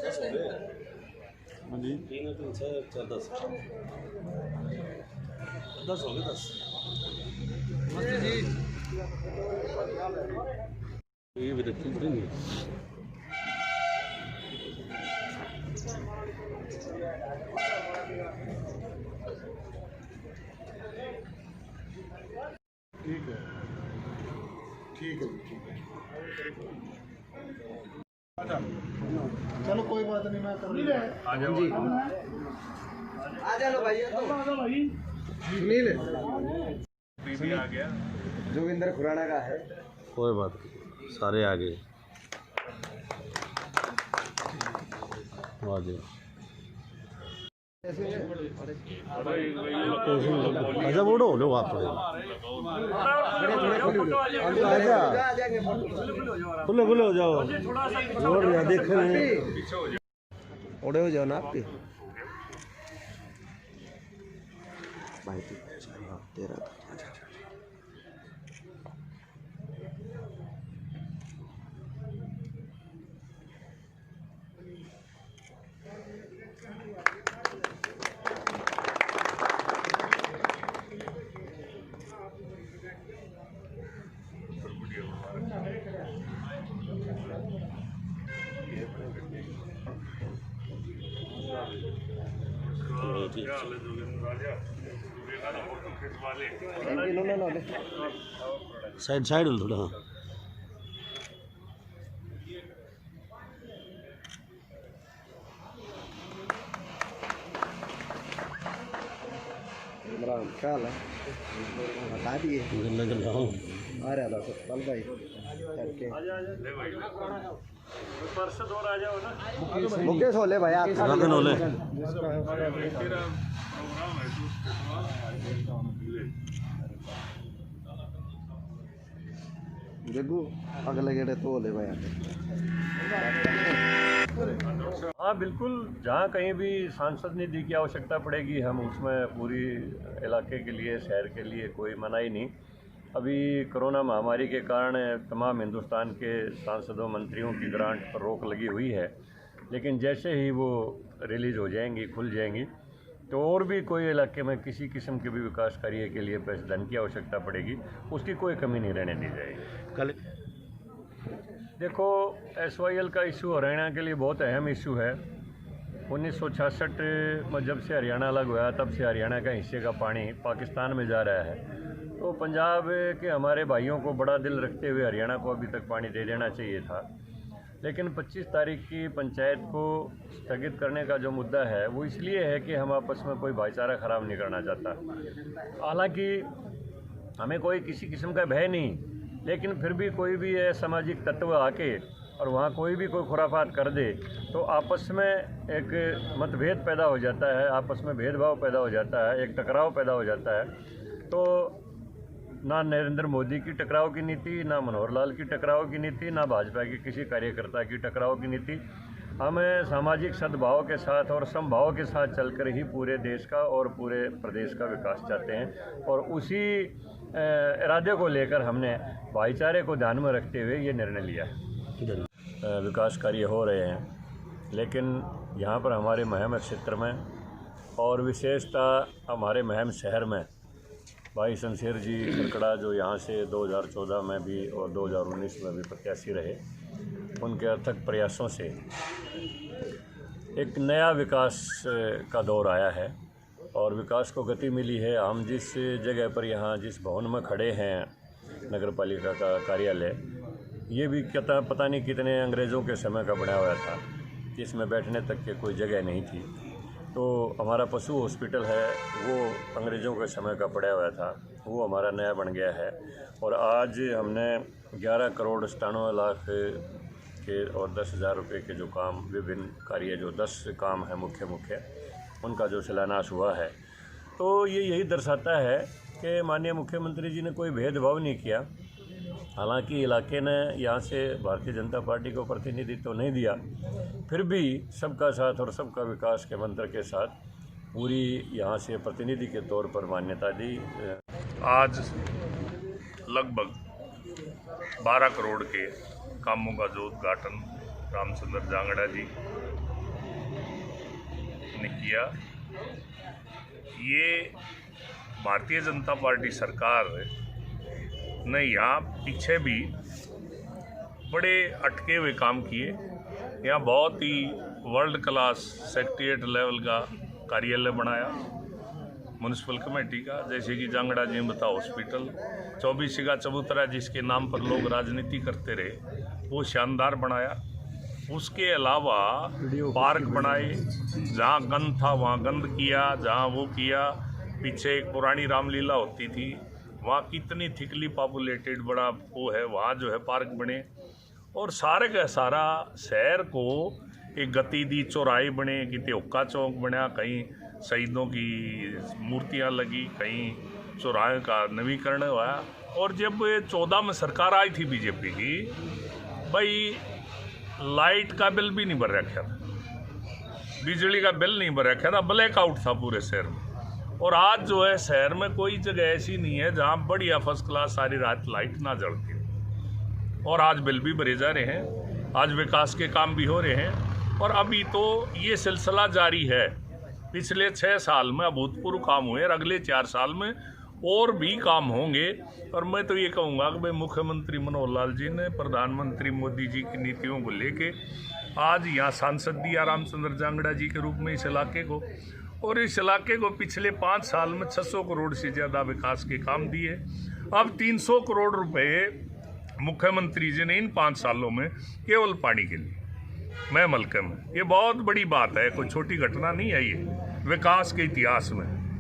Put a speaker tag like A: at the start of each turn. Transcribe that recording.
A: हाँ जी
B: 3 3 6 4 10 हो गए 10।
A: नमस्ते जी।
B: ये भी रखी पड़ी नहीं।
A: ठीक है ठीक है ठीक है। चलो कोई बात नहीं, मैं कर रही
C: आ जाओ जी,
A: आ जाओ भाई। सुनील
C: भी आ गया।
A: जोगिंदर खुराना का है।
B: कोई बात नहीं, सारे आ गए। वाह जी। अच्छा बोलो लो आप खुले खुले हो जाओ और देख रहे हैं
A: ओड़े हो जाओ ना आपके भाई तेरा
B: साइड साइड में थोड़ा।
A: इमरान क्या हाल है? बता दिए
B: गंदा गंदा हूँ
A: आ रहा था चल भाई करके
C: पार्षद और आ जाओ ना।
A: मुकेश होले भाई आप
B: रतन होले
A: जग्गू अगले गेड़े तो होले भाई।
C: हाँ बिल्कुल, जहाँ कहीं भी सांसद निधि की आवश्यकता पड़ेगी हम उसमें पूरी इलाके के लिए, शहर के लिए कोई मनाही नहीं। अभी कोरोना महामारी के कारण तमाम हिंदुस्तान के सांसदों मंत्रियों की ग्रांट पर रोक लगी हुई है, लेकिन जैसे ही वो रिलीज़ हो जाएंगी, खुल जाएंगी, तो और भी कोई इलाके में किसी किस्म के भी विकास कार्य के लिए पैसे धन की आवश्यकता पड़ेगी, उसकी कोई कमी नहीं रहने दी जाएगी।
B: कल
C: देखो, SYL का इशू हरियाणा के लिए बहुत अहम इशू है। 1966 में जब से हरियाणा अलग हुआ तब से हरियाणा का हिस्से का पानी पाकिस्तान में जा रहा है, तो पंजाब के हमारे भाइयों को बड़ा दिल रखते हुए हरियाणा को अभी तक पानी दे देना चाहिए था, लेकिन 25 तारीख की पंचायत को स्थगित करने का जो मुद्दा है वो इसलिए है कि हम आपस में कोई भाईचारा ख़राब नहीं करना चाहता। हालांकि हमें कोई किसी किस्म का भय नहीं, लेकिन फिर भी कोई भी सामाजिक तत्व आके और वहाँ कोई भी कोई खुराफात कर दे तो आपस में एक मतभेद पैदा हो जाता है, आपस में भेदभाव पैदा हो जाता है, एक टकराव पैदा हो जाता है। तो ना नरेंद्र मोदी की टकराव की नीति, ना मनोहर लाल की टकराव की नीति, ना भाजपा के किसी कार्यकर्ता की टकराव की नीति। हमें सामाजिक सद्भाव के साथ और समभाव के साथ चलकर ही पूरे देश का और पूरे प्रदेश का विकास चाहते हैं, और उसी इरादे को लेकर हमने भाईचारे को ध्यान में रखते हुए ये निर्णय लिया है। विकास कार्य हो रहे हैं, लेकिन यहाँ पर हमारे महम क्षेत्र में और विशेषतः हमारे महम शहर में भाई शमशेर जी खरकड़ा, जो यहाँ से 2014 में भी और 2019 में भी प्रत्याशी रहे, उनके अथक प्रयासों से एक नया विकास का दौर आया है और विकास को गति मिली है। हम जिस जगह पर यहाँ जिस भवन में खड़े हैं, नगर पालिका का कार्यालय, ये भी पता नहीं कितने अंग्रेज़ों के समय का बना हुआ था, जिसमें बैठने तक के कोई जगह नहीं थी। तो हमारा पशु हॉस्पिटल है वो अंग्रेज़ों के समय का पड़ा हुआ था, वो हमारा नया बन गया है। और आज हमने 11 करोड़ 97 लाख के और 10,000 रुपये के जो काम, विभिन्न कार्य जो 10 काम हैं मुख्य उनका जो शिलान्यास हुआ है। तो ये यही दर्शाता है कि माननीय मुख्यमंत्री जी ने कोई भेदभाव नहीं किया। हालांकि इलाके ने यहाँ से भारतीय जनता पार्टी को प्रतिनिधित्व नहीं दिया, फिर भी सबका साथ और सबका विकास के मंत्र के साथ पूरी यहाँ से प्रतिनिधि के तौर पर मान्यता दी।
D: आज लगभग 12 करोड़ के कामों का जो उद्घाटन रामचंद्र जांगड़ा जी ने किया। ये भारतीय जनता पार्टी सरकार ने यहाँ पीछे भी बड़े अटके हुए काम किए। यहाँ बहुत ही वर्ल्ड क्लास सेक्रेटेरिएट लेवल का कार्यालय बनाया म्यूनसिपल कमेटी का, जैसे कि जांगड़ा जी बता हॉस्पिटल, 24 का चबूतरा जिसके नाम पर लोग राजनीति करते रहे, वो शानदार बनाया। उसके अलावा पार्क बनाए, जहाँ गंद था वहाँ गंद किया, जहाँ वो किया। पीछे एक पुरानी रामलीला होती थी, वहाँ कितनी थिकली पॉपुलेटेड बड़ा वो है, वहाँ जो है पार्क बने। और सारे का सारा शहर को एक गति दी, चौराहे बने, कितने हुक्का चौक बना, कहीं शहीदों की मूर्तियाँ लगी, कहीं चौराहे का नवीकरण हुआ। और जब 14 में सरकार आई थी बीजेपी की, भाई लाइट का बिल भी नहीं भर रखा था, बिजली का बिल नहीं भर रखा था, ब्लैकआउट था पूरे शहर में। और आज जो है शहर में कोई जगह ऐसी नहीं है जहाँ बढ़िया फर्स्ट क्लास सारी रात लाइट ना जलती। और आज बिल भी भरे जा रहे हैं, आज विकास के काम भी हो रहे हैं। और अभी तो ये सिलसिला जारी है। पिछले 6 साल में अभूतपूर्व काम हुए और अगले 4 साल में और भी काम होंगे। और मैं तो ये कहूँगा कि भाई मुख्यमंत्री मनोहर लाल जी ने प्रधानमंत्री मोदी जी की नीतियों को लेके आज यहाँ सांसद दिया रामचंद्र जांगड़ा जी के रूप में इस इलाके को, और इस इलाके को पिछले 5 साल में 600 करोड़ से ज़्यादा विकास के काम दिए। अब 300 करोड़ रुपए मुख्यमंत्री जी ने इन 5 सालों में केवल पानी के लिए मैं मलके में, ये बहुत बड़ी बात है, कोई छोटी घटना नहीं है ये विकास के इतिहास में।